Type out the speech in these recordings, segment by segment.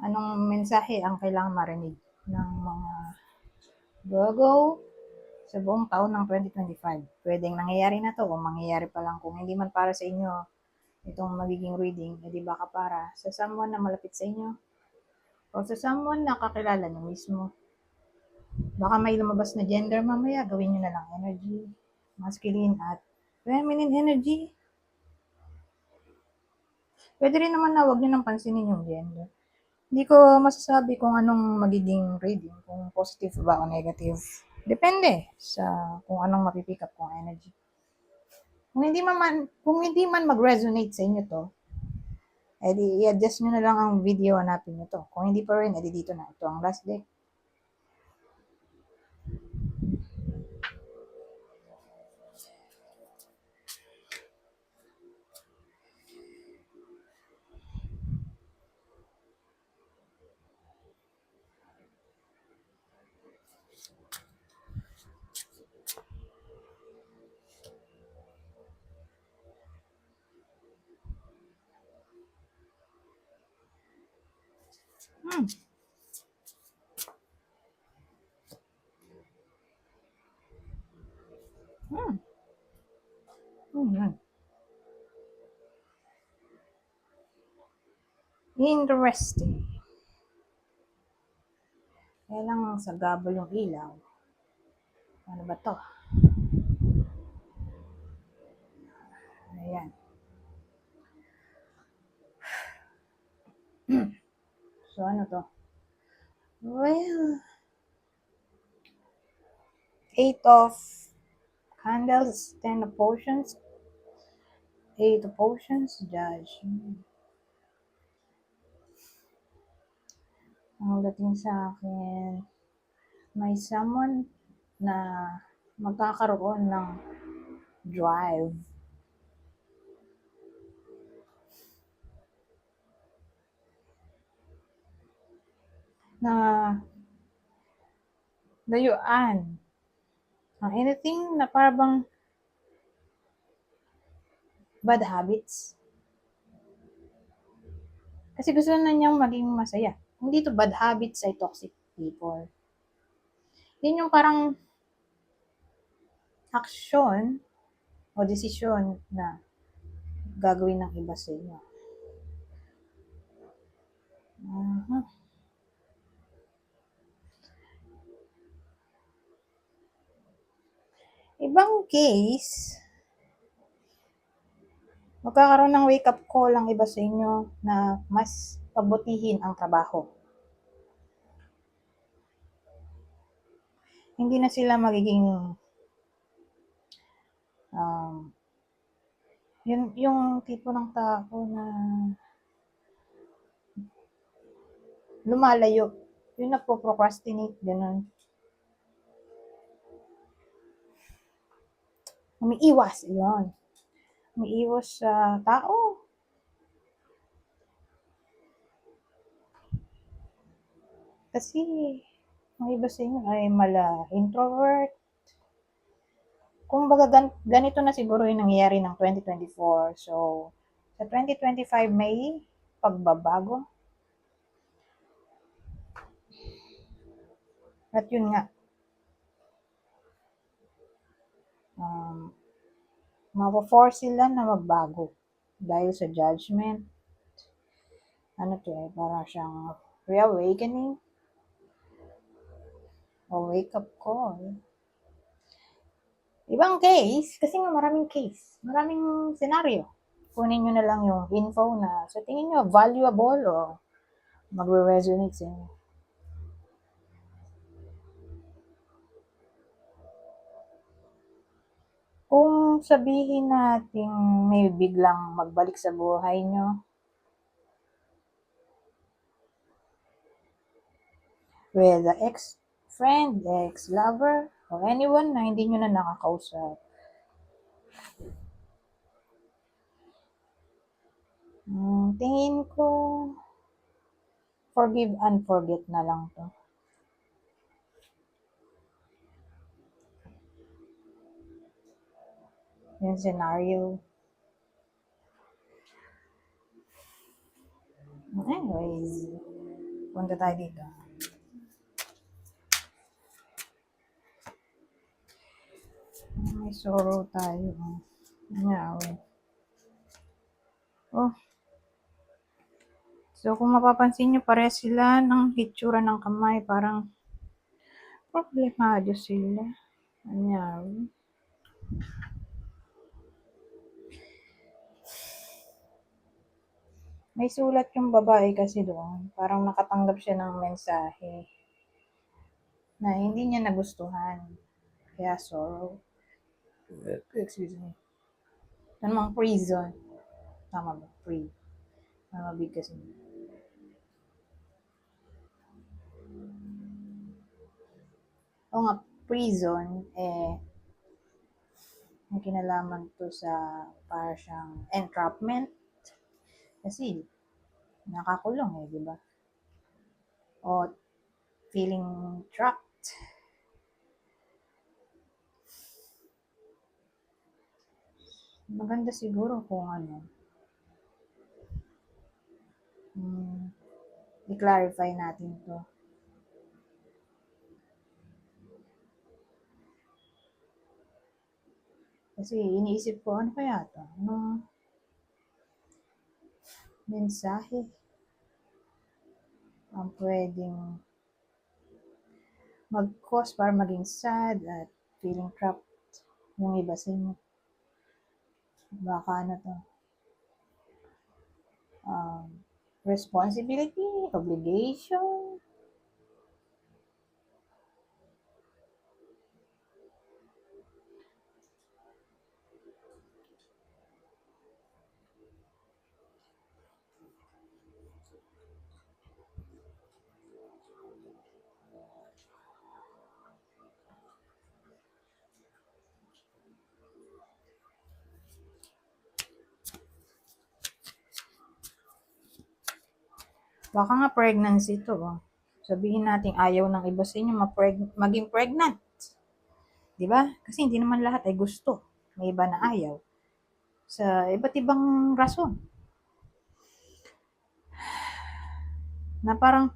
Anong mensahe ang kailangan marinig ng mga Virgo sa buong taon ng 2025? Pwedeng nangyayari na to o mangyayari pa lang. Kung hindi man para sa inyo itong magiging reading, edi baka para sa someone na malapit sa inyo o sa someone na kakilala nyo mismo. Baka may lumabas na gender mamaya, gawin nyo na lang energy, masculine at feminine energy. Pwede rin naman na huwag nyo nang pansinin yung gender. Hindi ko masasabi kung anong magiging reading, kung positive ba o negative. Depende sa kung anong mapipick up kong energy. Kung hindi man mag-resonate sa inyo to, edi i-adjust nyo na lang ang video, hanapin nyo to. Kung hindi pa rin, edi dito na. Ito ang last deck. Hmm. Hmm. Yan. Interesting. Kaya lang sa gabol yung ilaw. Ano ba to? Ayan. So ano to? Well, 8 of Candles, 10 of Potions, 8 of Potions, Judge. Ang dating sa akin, may someone na magkakaroon ng drive. Na layuan. Ang anything na parang bad habits. Kasi gusto na niyang maging masaya. Hindi to bad habits ay toxic people. Yun yung parang aksyon o desisyon na gagawin ng iba sa inyo. Ibang case, magkakaroon ng wake-up call ang iba sa inyo na mas pabutihin ang trabaho. Hindi na sila magiging yung tipo ng tao na lumalayo. Yung nagpo-procrastinate, ganun. Umiiwas, yun. Umiiwas sa tao. Kasi, ang iba sa inyo ay introvert. Kung baga ganito na siguro yung nangyayari ng 2024. So, sa 2025 may pagbabago. At yun nga, mapo-force sila na magbago dahil sa judgment. Ano to eh, para siyang reawakening o wake-up call. Ibang case, kasi nga maraming case, maraming senaryo. Kunin nyo na lang yung info na sa tingin nyo valuable o magre-resonate sa inyo. Kung sabihin natin may biglang magbalik sa buhay nyo, with the ex-friend, ex-lover, or anyone na hindi nyo na nakakausap. Tingin ko, forgive and forget na lang to. Yung scenario. Anyways, Punta tayo dito. May sorrow tayo. Nangyari. Oh. So, kung mapapansin nyo, pare sila ng hitsura ng kamay. Parang problemado sila. Nangyari. May sulat yung babae kasi doon. Parang nakatanggap siya ng mensahe na hindi niya nagustuhan. Kaya sorrow. Excuse me. Namang prison. Tama ba? Free. Mabig kasi. O nga, prison, may kinalaman to sa para siyang entrapment. Kasi, nakakulong di ba? O, feeling trapped. Maganda siguro kung i-clarify natin to. Kasi iniisip ko, ano kaya to? Anong mensahe ang pwedeng mag-cause para maging sad at feeling trapped yung iba sa inyo? Baka to? Responsibility, obligation, baka nga pregnancy to. Sabihin natin ayaw ng iba sa inyo maging pregnant. Di ba? Kasi hindi naman lahat ay gusto. May iba na ayaw. Sa iba't ibang rason. Na parang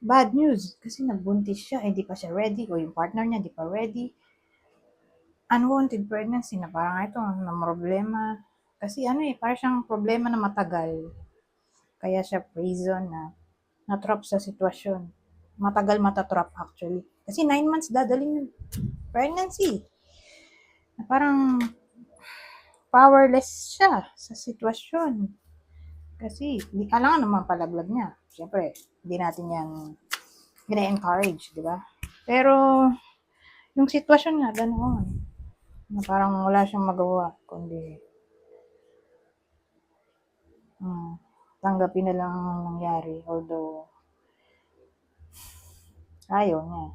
bad news. Kasi nagbuntis siya, hindi pa siya ready. O yung partner niya, hindi pa ready. Unwanted pregnancy na parang ito, na problema. Kasi parang siyang problema na matagal. Kaya siya prison na na-trap sa sitwasyon. Matagal matatrap actually. Kasi 9 months dadaling yung pregnancy. Na parang powerless siya sa sitwasyon. Kasi, alangan naman palaglag niya. Siyempre, hindi natin yan gina-encourage, di ba? Pero, yung sitwasyon nga, ganoon. Na parang wala siyang magawa, kundi tanggapin na lang ang nangyari. Although, ayaw niya.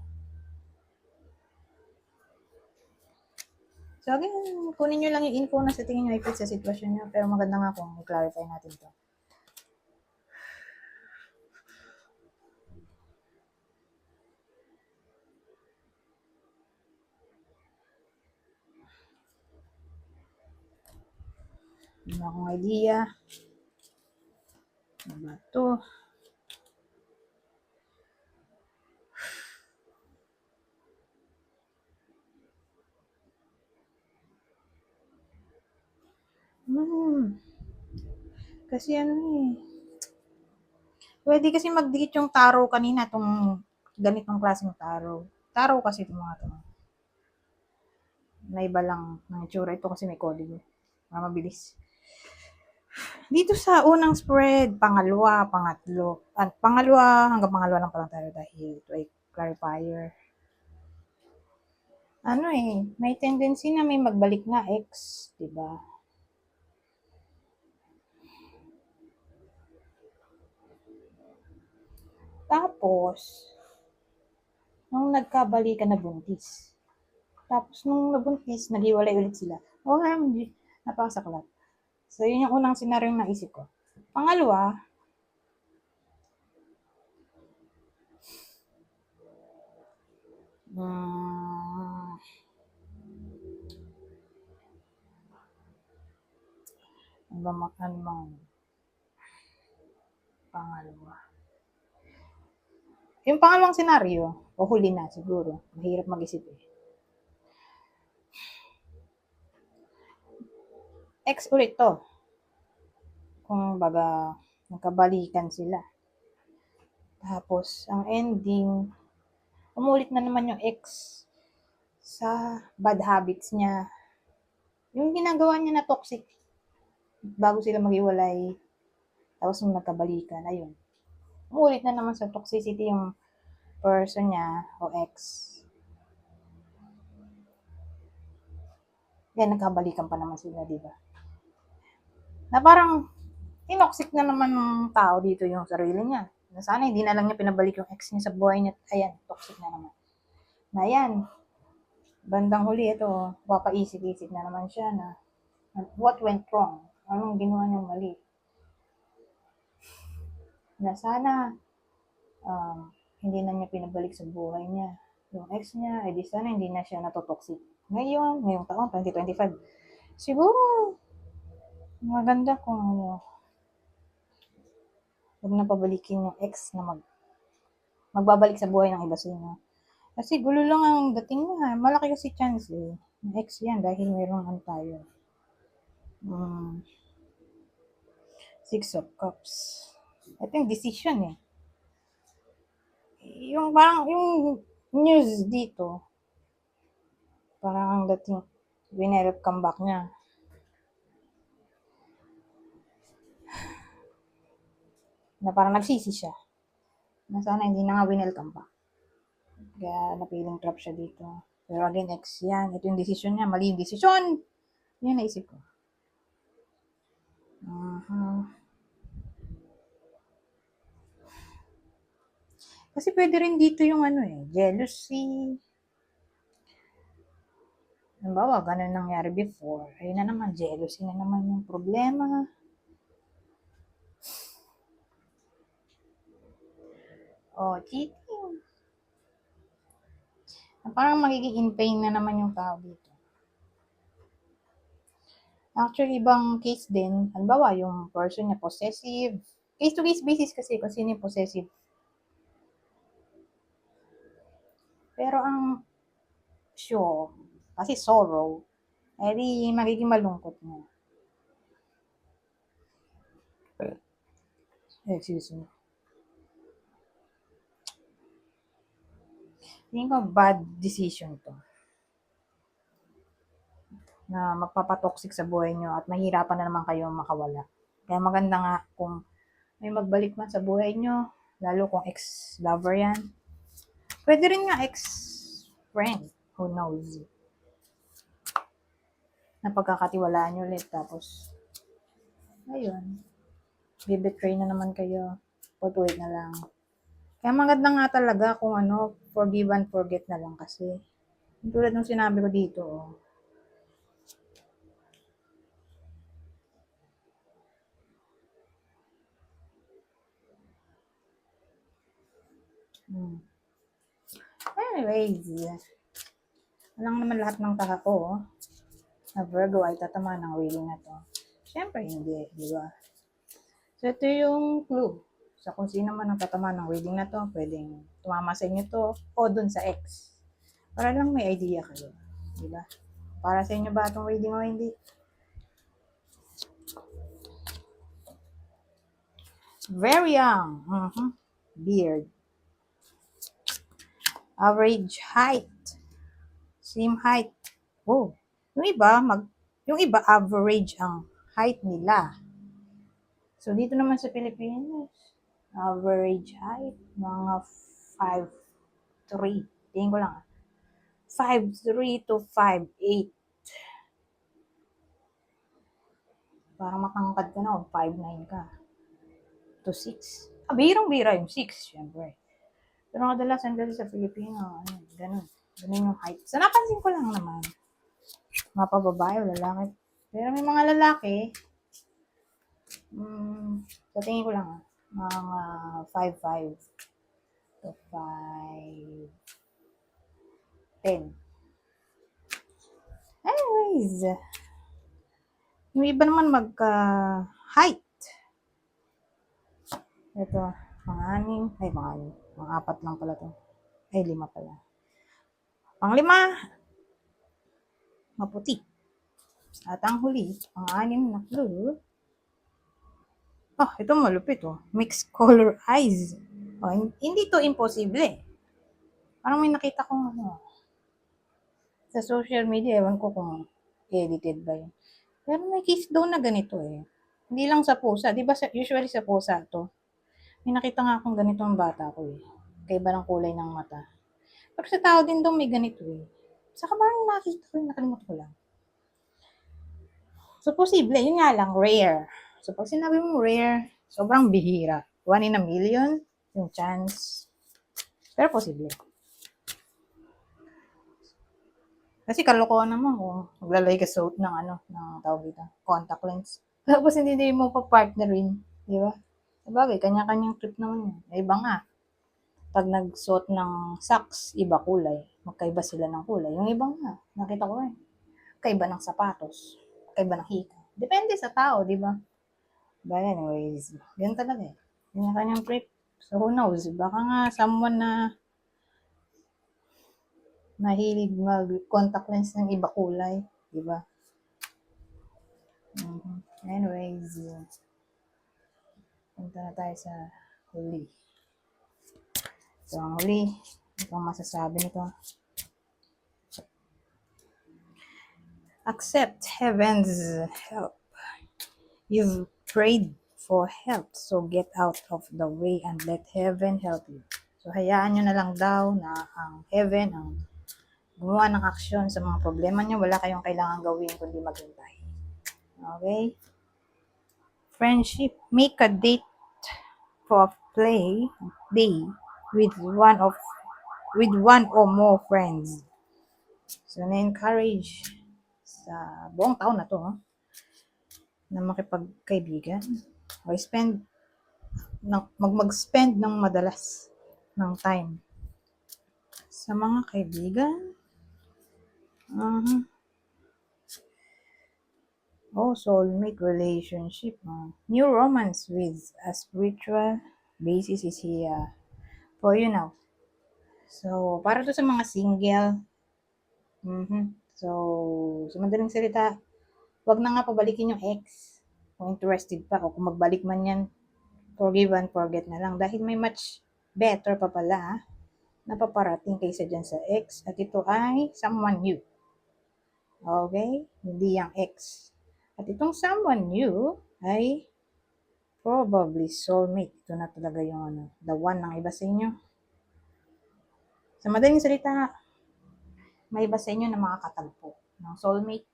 So, again, kunin nyo lang yung info na sa tingin nyo i-fit sa sitwasyon nyo. Pero maganda nga kung i-clarify natin to. Hindi na akong idea. Ano ba to? Kasi pwede kasi magdikit yung taro kanina, itong ganitong klaseng taro. Taro kasi itong mga ito. Na iba lang ng itsura. Ito kasi may coding. Mabilis. Dito sa unang spread, pangalawa, pangatlo. Pangalawa, hanggang pangalawa lang pala tayo dahil ito ay clarifier. May tendency na may magbalik na ex, diba? Tapos, nung nagkabalikan na buntis. Tapos, nung nabuntis, naghiwalay ulit sila. Hindi. Napakasaklat. So, yun yung unang senaryo na isip ko. Pangalawa, ano bang pangalawa? Yung pangalawang senaryo, o huli na siguro, mahirap mag-isip eh. Ex ulit to. Kung baga, nagkabalikan sila. Tapos, ang ending, umulit na naman yung ex sa bad habits niya. Yung ginagawa niya na toxic bago sila maghiwalay. Tapos nung nagkabalikan, ayun. Umulit na naman sa toxicity yung person niya o ex. Yan, nagkabalikan pa naman sila, di ba? Na parang, tinoxic na naman ng tao dito yung sarili niya. Na sana hindi na lang niya pinabalik yung ex niya sa buhay niya. Ayan, toxic na naman. Na yan, bandang huli ito, papaisip-isip na naman siya na what went wrong? Anong ginawa niyang mali? Na sana hindi na niya pinabalik sa buhay niya yung ex niya, di sana hindi na siya natotoxic. Ngayong taon, 2025, siguro, maganda kung huwag na pabalikin yung ex na magbabalik sa buhay ng iba sa inyo. Kasi gulo lang ang dating niya. Malaki kasi chance eh. Yung ex yan dahil mayroong ano tayo. Six of Cups. Ito yung decision eh. Yung parang, yung news dito, parang ang dating, winelcome back niya. Na parang nagsisi siya. Na sana hindi na nga winelcome back. Kaya napiling trap siya dito. Pero again, ex yan. Ito yung decision niya. Mali yung decision. Yan naisip ko. Kasi pwede rin dito yung ano eh, jealousy. Halimbawa, ganun nangyari before. Ayun na naman, jealousy na naman yung problema. Cheating. Parang magiging in pain na naman yung tao dito. Actually, ibang case din, halimbawa, yung person niya possessive. Case-to-case basis kasi sino yung possessive. Pero ang sure, kasi sorrow, di magiging malungkot niya. Excuse me. Tingin ko bad decision to. Na magpapatoxic sa buhay nyo at mahirapan na naman kayo makawala. Kaya maganda nga kung may magbalik man sa buhay nyo, lalo kung ex-lover yan. Pwede rin nga ex-friend, who knows. Napagkakatiwalaan nyo ulit, tapos, ayun, bibetray na naman kayo, patuloy na lang. Kaya maganda nga talaga kung forgive and forget na lang kasi. Tulad ng sinabi ko dito, Anyways, walang naman lahat ng tao na Virgo ay tatama ng reading na to. Siyempre hindi, di ba? So ito yung clue. So kung sino man ang tatama ng reading na to, pwedeng tumama sa inyo to o dun sa ex. Para lang may idea kayo. Di ba? Para sa inyo ba itong reading o hindi? Very young. Beard. Average height. Same height. Oh. Yung iba average ang height nila. So dito naman sa Pilipinas, average height mga 5'3". Tingin ko lang 5'3 to 5'8". Parang matangkad ka na o 5'9 ka. To 6. Bihirang-bihira yung 6, syempre. Pero kadalasan kasi sa Filipino, ganun. Ganun yung height. So, napansin ko lang naman. Mga pababae o lalaki. Pero may mga lalaki, sa tingin ko lang, mga 5'5 to 5'10. Anyways, yung iba naman magka-height. Ito, mga Ang 4 lang pala to. Ay, 5 pala. Pang-5, maputi. At ang huli, pang-6 na clue. Ito malupit oh. Mixed color eyes. Hindi to imposible. Parang may nakita kong sa social media, ewan ko kung edited ba yun. Pero may case daw na ganito eh. Hindi lang sa pusa. Di ba usually sa pusa to? May nakita nga akong ganito ang bata ko eh. Kaiba ng kulay ng mata. Pero sa tao din daw may ganito eh. Saka parang nakita ko, nakalimutan ko lang. So, posible. Yun nga lang, rare. So, pag sinabi mo rare, sobrang bihira. 1 in a million yung chance. Pero posible. Kasi kalokohan naman kung maglalagay ka suit ng ng tawag dito, contact lens. Tapos hindi mo pa partnerin, di ba? Sabagay, kanya-kanyang trip naman yun. Iba nga, pag nagsuot ng socks, iba kulay. Magkaiba sila ng kulay. Yung ibang nga, nakita ko eh. Kaiba ng sapatos. Kaiba ng hika. Depende sa tao, di ba? But anyways, yun talaga eh. Kanya-kanyang trip. So who knows? Baka nga someone na mahilig mag-contact lens ng iba kulay. Di ba? Anyways, punta na tayo sa huli. So, ang huli, ito ang masasabi nito. Accept heaven's help. You've prayed for help, so get out of the way and let heaven help you. So, hayaan nyo na lang daw na ang heaven ang gumawa ng aksyon sa mga problema nyo. Wala kayong kailangan gawin kundi maghintay. Okay? Friendship. Make a date for play day with one or more friends. So, na-encourage sa buong taon na to na makipagkaibigan o mag-spend ng madalas ng time sa mga kaibigan. Soulmate relationship. New romance with a spiritual basis is here for you now. So, para to sa mga single. So, sa madaling salita, wag na nga pabalikin yung ex. Kung interested pa, o kung magbalik man yan, forgive and forget na lang. Dahil may much better pa pala na paparating kaysa dyan sa ex. At ito ay someone new. Okay? Hindi yung ex. At itong someone new ay probably soulmate. Ito na talaga yung the one ng iba sa inyo. Sa madaling salita, may iba sa inyo na makakatagpo ng soulmate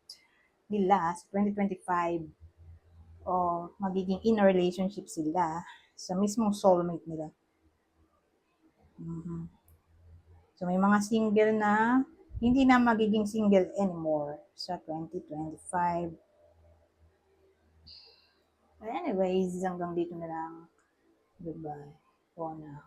nila sa 2025 o magiging in a relationship sila sa mismong soulmate nila. So, may mga single na hindi na magiging single anymore sa 2025. But anyways, hanggang dito na lang. Goodbye for now.